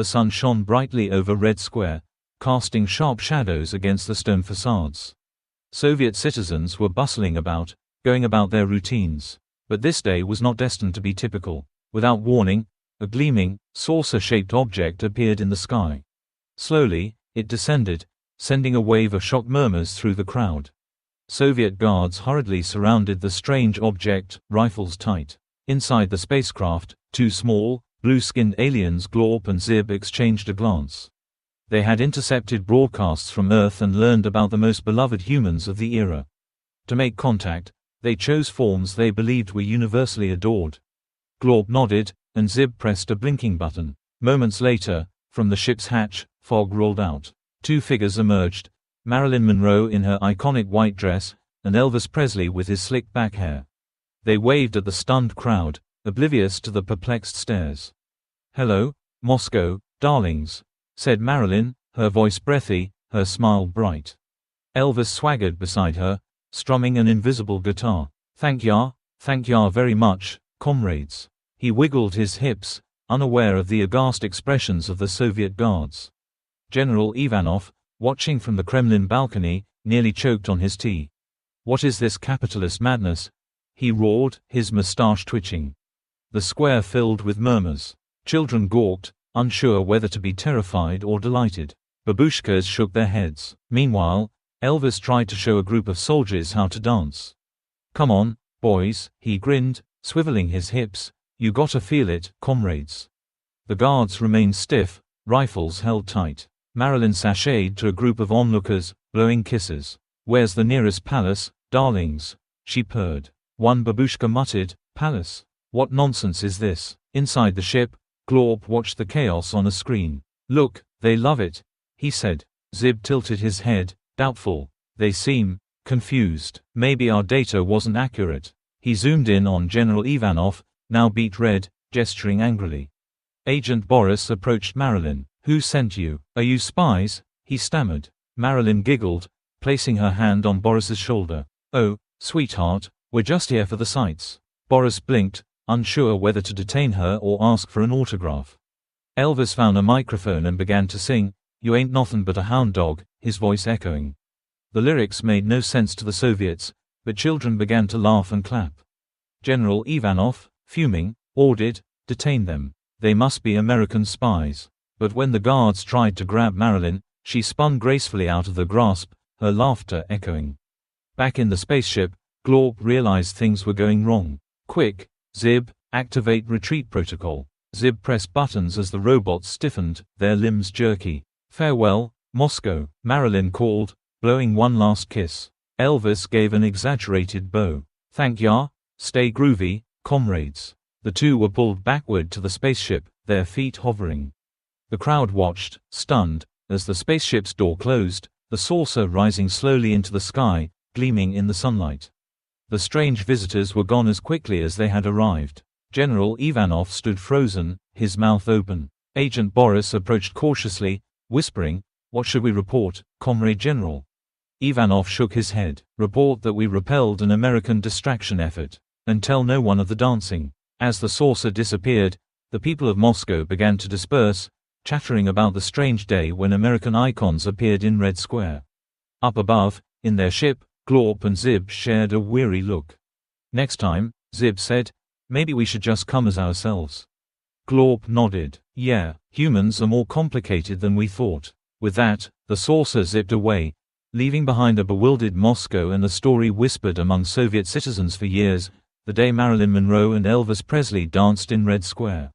The sun shone brightly over Red Square, casting sharp shadows against the stone facades. Soviet citizens were bustling about, going about their routines. But this day was not destined to be typical. Without warning, a gleaming, saucer-shaped object appeared in the sky. Slowly, it descended, sending a wave of shocked murmurs through the crowd. Soviet guards hurriedly surrounded the strange object, rifles tight. Inside the spacecraft, two small, blue-skinned aliens Glor and Zib exchanged a glance. They had intercepted broadcasts from Earth and learned about the most beloved humans of the era. To make contact, they chose forms they believed were universally adored. Glor nodded, and Zib pressed a blinking button. Moments later, from the ship's hatch, fog rolled out. Two figures emerged, Marilyn Monroe in her iconic white dress, and Elvis Presley with his slick back hair. They waved at the stunned crowd, oblivious to the perplexed stares. "Hello, Moscow, darlings," said Marilyn, her voice breathy, her smile bright. Elvis swaggered beside her, strumming an invisible guitar. Thank ya very much, comrades." He wiggled his hips, unaware of the aghast expressions of the Soviet guards. General Ivanov, watching from the Kremlin balcony, nearly choked on his tea. "What is this capitalist madness?" he roared, his mustache twitching. The square filled with murmurs. Children gawked, unsure whether to be terrified or delighted. Babushkas shook their heads. Meanwhile, Elvis tried to show a group of soldiers how to dance. "Come on, boys," he grinned, swiveling his hips. "You gotta feel it, comrades." The guards remained stiff, rifles held tight. Marilyn sashayed to a group of onlookers, blowing kisses. "Where's the nearest palace, darlings?" she purred. One babushka muttered, "Palace? What nonsense is this?" Inside the ship, Glor watched the chaos on a screen. "Look, they love it," he said. Zib tilted his head, doubtful. "They seem confused. Maybe our data wasn't accurate." He zoomed in on General Ivanov, now beet red, gesturing angrily. Agent Boris approached Marilyn. "Who sent you? Are you spies?" he stammered. Marilyn giggled, placing her hand on Boris's shoulder. "Oh, sweetheart, we're just here for the sights." Boris blinked, unsure whether to detain her or ask for an autograph. Elvis found a microphone and began to sing, "You ain't nothin' but a hound dog," his voice echoing. The lyrics made no sense to the Soviets, but children began to laugh and clap. General Ivanov, fuming, ordered, "Detain them. They must be American spies." But when the guards tried to grab Marilyn, she spun gracefully out of their grasp, her laughter echoing. Back in the spaceship, Glor realized things were going wrong. "Quick, Zib, activate retreat protocol." Zib pressed buttons as the robots stiffened, their limbs jerky. "Farewell, Moscow," Marilyn called, blowing one last kiss. Elvis gave an exaggerated bow. "Thank ya. Stay groovy, comrades." The two were pulled backward to the spaceship, their feet hovering. The crowd watched, stunned, as the spaceship's door closed, the saucer rising slowly into the sky, gleaming in the sunlight. The strange visitors were gone as quickly as they had arrived. General Ivanov stood frozen, his mouth open. Agent Boris approached cautiously, whispering, "What should we report, Comrade General?" Ivanov shook his head. "Report that we repelled an American distraction effort. And tell no one of the dancing." As the saucer disappeared, the people of Moscow began to disperse, chattering about the strange day when American icons appeared in Red Square. Up above, in their ship, Glor and Zib shared a weary look. "Next time," Zib said, "maybe we should just come as ourselves." Glor nodded. "Yeah, humans are more complicated than we thought." With that, the saucer zipped away, leaving behind a bewildered Moscow and a story whispered among Soviet citizens for years, the day Marilyn Monroe and Elvis Presley danced in Red Square.